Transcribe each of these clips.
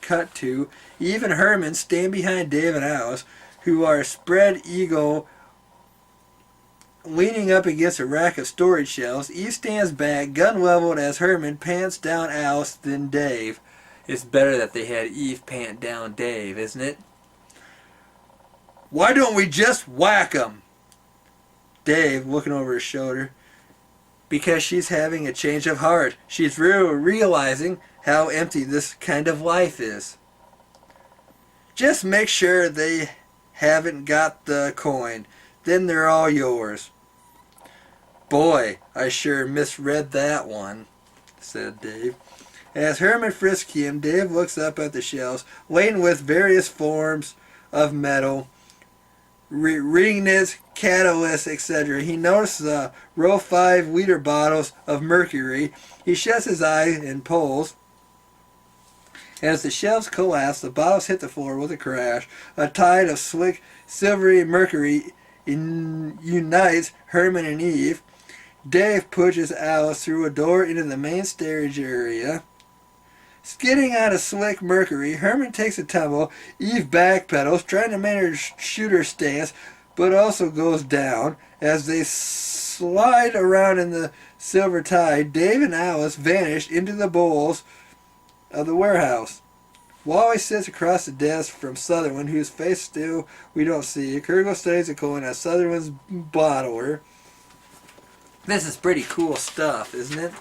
cut to Eve and Herman stand behind Dave and Alice, who are spread eagle leaning up against a rack of storage shelves. Eve stands back, gun leveled, as Herman pants down Alice, then Dave. It's better that they had Eve pant down Dave, isn't it? Why don't we just whack him? Dave, looking over his shoulder. Because she's having a change of heart. She's realizing how empty this kind of life is. Just make sure they haven't got the coin. Then they're all yours. Boy, I sure misread that one, said Dave. As Herman frisked him, Dave looks up at the shelves, laden with various forms of metal, ringnets, catalysts, etc. He notices a row of 5-liter bottles of mercury. He shuts his eyes and pulls. As the shelves collapse, the bottles hit the floor with a crash. A tide of slick, silvery mercury unites Herman and Eve. Dave pushes Alice through a door into the main storage area. Skidding out of slick mercury, Herman takes a tumble. Eve backpedals, trying to maintain her shooter stance, but also goes down. As they slide around in the silver tide, Dave and Alice vanish into the bowls of the warehouse. Wally sits across the desk from Sutherland, whose face still we don't see. Kurgle studies the coin as Sutherland's bottler. This is pretty cool stuff, isn't it?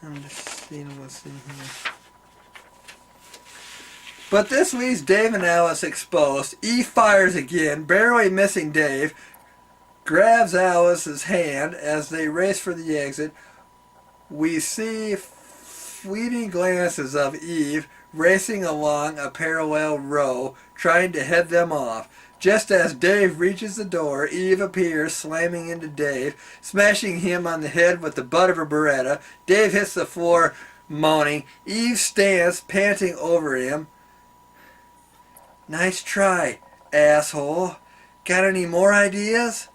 I'm just seeing what's in here. But this leaves Dave and Alice exposed. Eve fires again, barely missing Dave, grabs Alice's hand as they race for the exit. We see fleeting glances of Eve racing along a parallel row, trying to head them off. Just as Dave reaches the door, Eve appears, slamming into Dave, smashing him on the head with the butt of her Beretta. Dave hits the floor, moaning. Eve stands, panting over him. Nice try, asshole. Got any more ideas?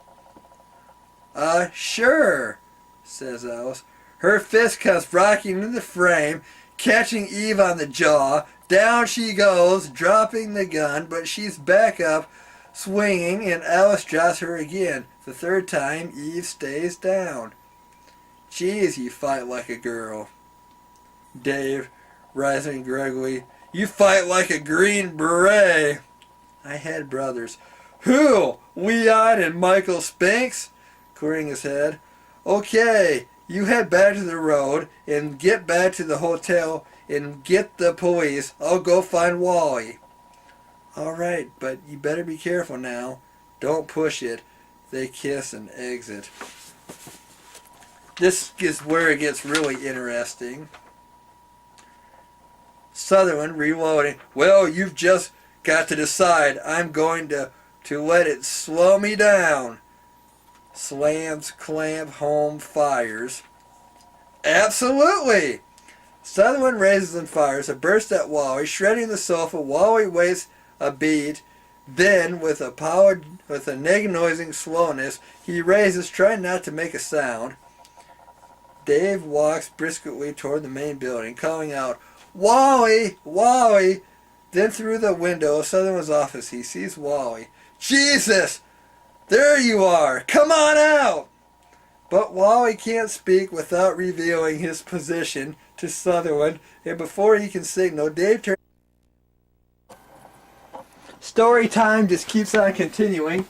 Sure, says Alice. Her fist comes rocking into the frame, catching Eve on the jaw. Down she goes, dropping the gun, but she's back up, swinging, and Alice drops her again. The third time, Eve stays down. Geez, you fight like a girl. Dave, rising groggily. You fight like a Green Beret. I had brothers. Who? Leon and Michael Spinks? Clearing his head. Okay, you head back to the road and get back to the hotel and get the police. I'll go find Wally. All right, but you better be careful now. Don't push it. They kiss and exit. This is where it gets really interesting. Sutherland reloading. Well, you've just got to decide. I'm going to let it slow me down. Slams, clamp, home, fires. Absolutely! Sutherland raises and fires a burst at Wally, shredding the sofa. Wally waits a beat. Then, with a agonizing slowness, he raises, trying not to make a sound. Dave walks briskly toward the main building, calling out, Wally! Wally! Then through the window of Sutherland's office, he sees Wally. Jesus! There you are! Come on out! But Wally can't speak without revealing his position to Sutherland, and before he can signal, Dave turns. Story time just keeps on continuing.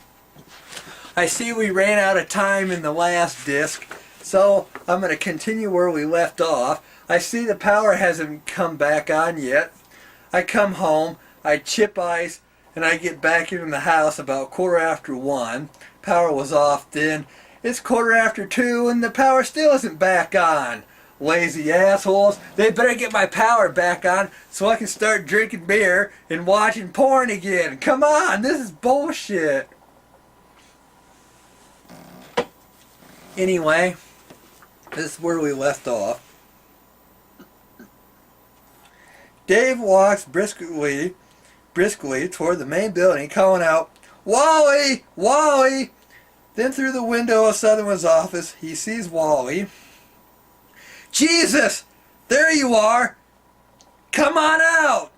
I see we ran out of time in the last disc, so I'm going to continue where we left off. I see the power hasn't come back on yet. I come home, I chip ice, and I get back into the house about 1:15. Power was off then. It's 2:15 and the power still isn't back on. Lazy assholes. They better get my power back on so I can start drinking beer and watching porn again. Come on, this is bullshit. Anyway, this is where we left off. Dave walks briskly toward the main building, calling out, "Wally! Wally!" Then through the window of Sutherland's office, he sees Wally. "Jesus! There you are! Come on out!"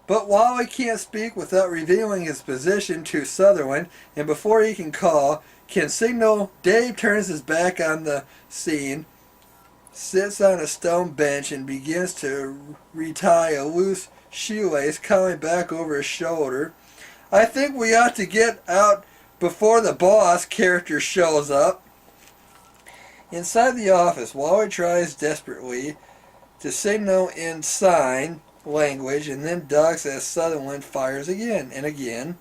But Wally can't speak without revealing his position to Sutherland, and before he can signal, Dave turns his back on the scene, sits on a stone bench, and begins to retie a loose shoelace coming back over his shoulder. "I think we ought to get out before the boss character shows up." Inside the office, Wally tries desperately to signal in sign language and then ducks as Sutherland fires again and again.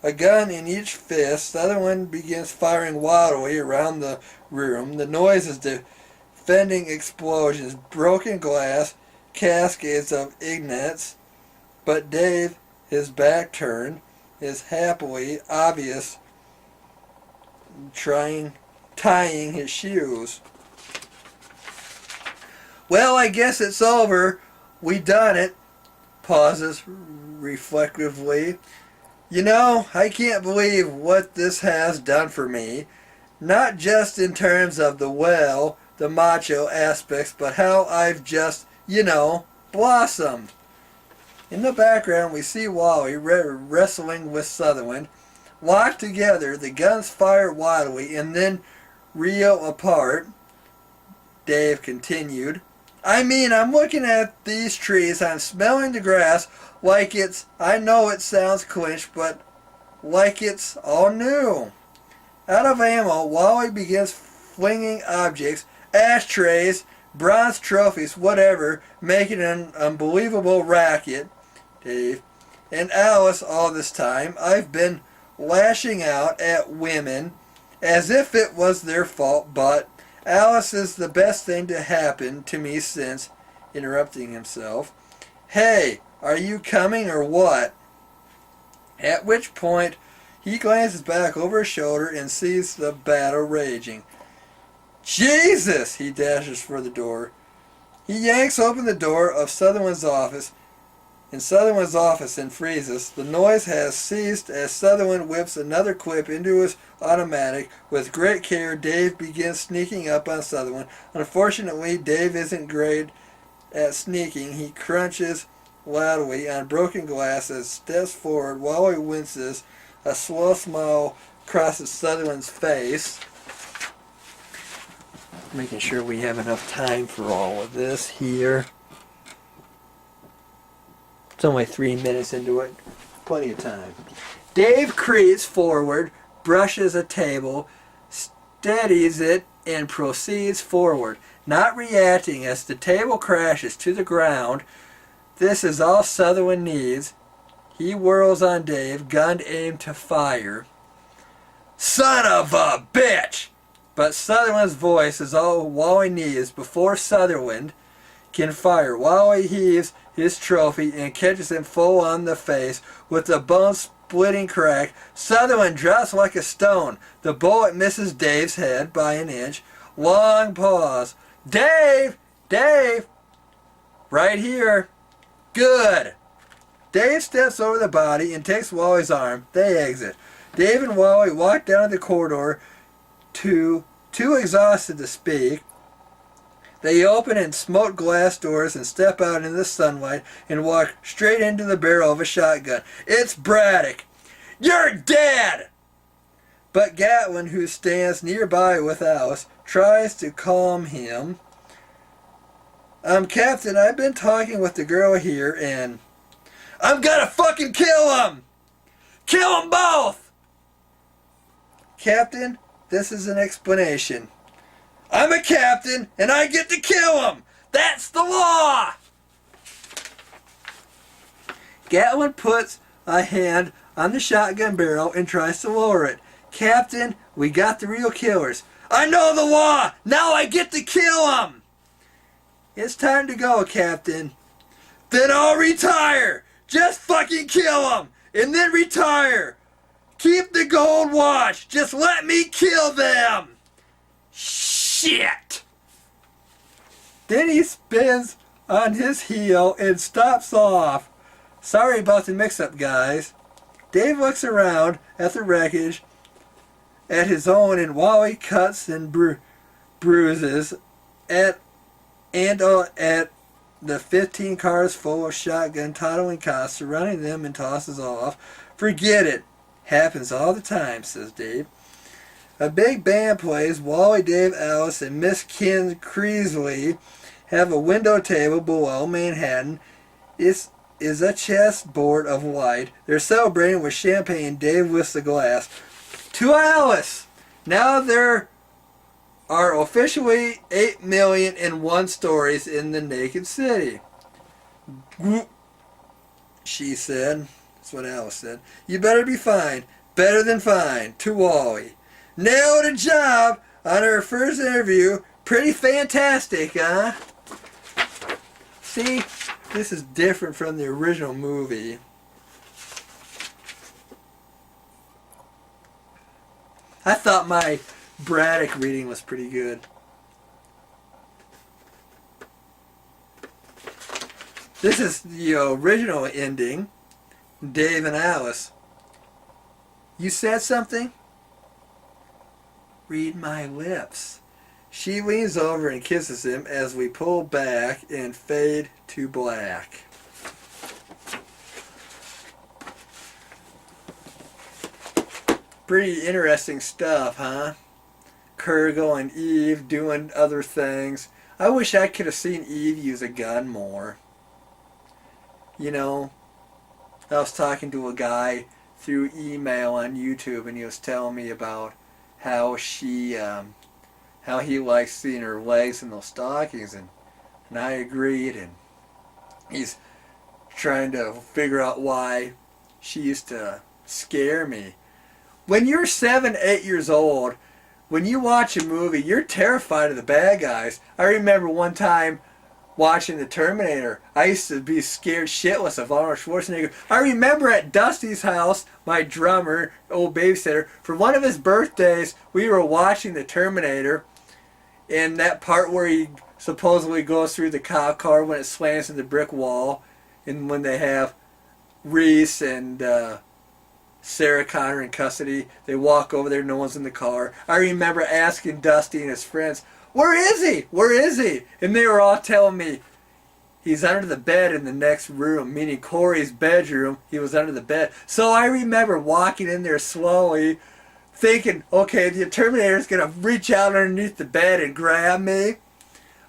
A gun in each fist, Sutherland begins firing wildly around the room. The noise is defending explosions, broken glass, cascades of ignits. But Dave, his back turned, is happily obvious tying his shoes. "Well, I guess it's over. We done it." Pauses reflectively. "You know, I can't believe what this has done for me. Not just in terms of the macho aspects, but how I've just, blossomed." In the background, we see Wally wrestling with Sutherland. Locked together, the guns fire wildly and then reel apart. Dave continued, "I mean, I'm looking at these trees, I'm smelling the grass like it's, I know it sounds clinched, but like it's all new." Out of ammo, Wally begins flinging objects, ashtrays, bronze trophies, whatever, making an unbelievable racket. Dave, "And Alice, all this time, I've been lashing out at women as if it was their fault, but Alice is the best thing to happen to me since," interrupting himself. "Hey, are you coming or what?" At which point he glances back over his shoulder and sees the battle raging. "Jesus!" He dashes for the door. He yanks open the door of Sutherland's office. In Sutherland's office and freezes. The noise has ceased as Sutherland whips another clip into his automatic. With great care, Dave begins sneaking up on Sutherland. Unfortunately, Dave isn't great at sneaking. He crunches loudly on broken glass as steps forward. While he winces, a slow smile crosses Sutherland's face. Making sure we have enough time for all of this here. It's only 3 minutes into it. Plenty of time. Dave creeps forward, brushes a table, steadies it, and proceeds forward, not reacting as the table crashes to the ground. This is all Sutherland needs. He whirls on Dave, gun aimed to fire. "Son of a bitch!" But Sutherland's voice is all Wally needs before Sutherland can fire. Wally heaves his trophy and catches him full on the face with a bone-splitting crack. Sutherland drops like a stone. The bullet misses Dave's head by an inch. Long pause. "Dave! Dave! Right here." "Good." Dave steps over the body and takes Wally's arm. They exit. Dave and Wally walk down the corridor, too exhausted to speak. They open and smoke glass doors and step out into the sunlight and walk straight into the barrel of a shotgun. It's Braddock. "You're dead!" But Gatlin, who stands nearby with Alice, tries to calm him. Captain, I've been talking with the girl here and..." "I'm gonna fucking kill them! Kill them both!" "Captain, this is an explanation." "I'm a captain, and I get to kill him! That's the law!" Gatlin puts a hand on the shotgun barrel and tries to lower it. "Captain, we got the real killers." "I know the law! Now I get to kill them!" "It's time to go, Captain." "Then I'll retire! Just fucking kill them! And then retire! Keep the gold watch! Just let me kill them!" "Shit!" Then he spins on his heel and stops off. Sorry about the mix-up, guys. Dave looks around at the wreckage, at his own and Wally cuts and bruises, at the 15 cars full of shotgun toddling cops surrounding them, and tosses off. Forget it. Happens all the time, says Dave. A big band plays. Wally, Dave, Alice, and Miss Ken Creasley have a window table below Manhattan. Is a chessboard of light. They're celebrating with champagne. Dave lifts the glass. To Alice! Now there are officially 8,000,001 stories in the naked city. She said. That's what Alice said. You better be fine. Better than fine. To Wally. Nailed a job on her first interview. Pretty fantastic, huh? See, this is different from the original movie. I thought my Braddock reading was pretty good. This is the original ending. Dave and Alice. You said something? Read my lips. She leans over and kisses him as we pull back and fade to black. Pretty interesting stuff, huh? Kurgle and Eve doing other things. I wish I could have seen Eve use a gun more. You know, I was talking to a guy through email on YouTube, and he was telling me about how how he likes seeing her legs in those stockings, and I agreed, and he's trying to figure out why she used to scare me. When you're 7, 8 years old, when you watch a movie, you're terrified of the bad guys. I remember one time watching The Terminator, I used to be scared shitless of Arnold Schwarzenegger. I remember at Dusty's house, my drummer, old babysitter, for one of his birthdays, we were watching The Terminator, and that part where he supposedly goes through the cop car when it slams in the brick wall, and when they have Reese and Sarah Connor in custody, they walk over there, no one's in the car. I remember asking Dusty and his friends, where is he? Where is he? And they were all telling me, he's under the bed in the next room, meaning Corey's bedroom. He was under the bed. So I remember walking in there slowly, thinking, okay, the Terminator's going to reach out underneath the bed and grab me.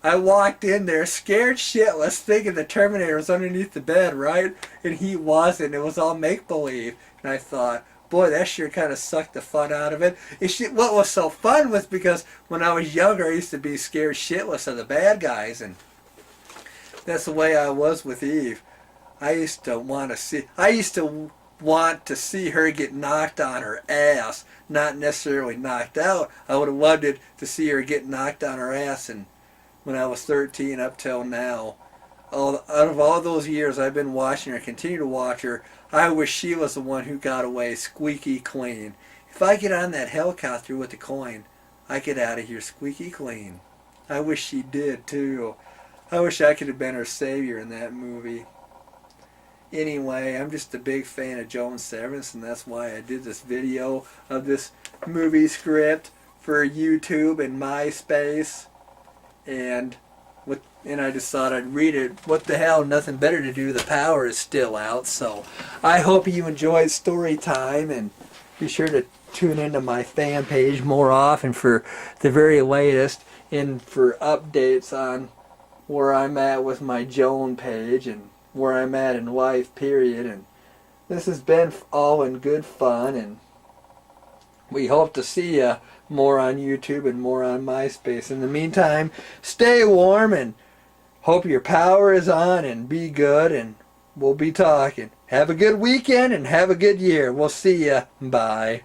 I walked in there scared shitless, thinking the Terminator was underneath the bed, right? And he wasn't. It was all make-believe. And I thought, boy, that sure kind of sucked the fun out of it. What was so fun was because when I was younger, I used to be scared shitless of the bad guys, and that's the way I was with Eve. I used to want to see her get knocked on her ass, not necessarily knocked out. I would have loved it to see her get knocked on her ass, and when I was 13 up till now, out of all those years I've been watching her, continue to watch her, I wish she was the one who got away squeaky clean. If I get on that helicopter with the coin, I get out of here squeaky clean. I wish she did too. I wish I could have been her savior in that movie. Anyway, I'm just a big fan of Joan Severance, and that's why I did this video of this movie script for YouTube and MySpace. And I just thought I'd read it. What the hell, nothing better to do. The power is still out. So I hope you enjoyed story time, and be sure to tune into my fan page more often for the very latest and for updates on where I'm at with my Joan page and where I'm at in life, period. And this has been all in good fun, and we hope to see you more on YouTube and more on MySpace. In the meantime, stay warm and hope your power is on, and be good, and we'll be talking. Have a good weekend and have a good year. We'll see ya. Bye.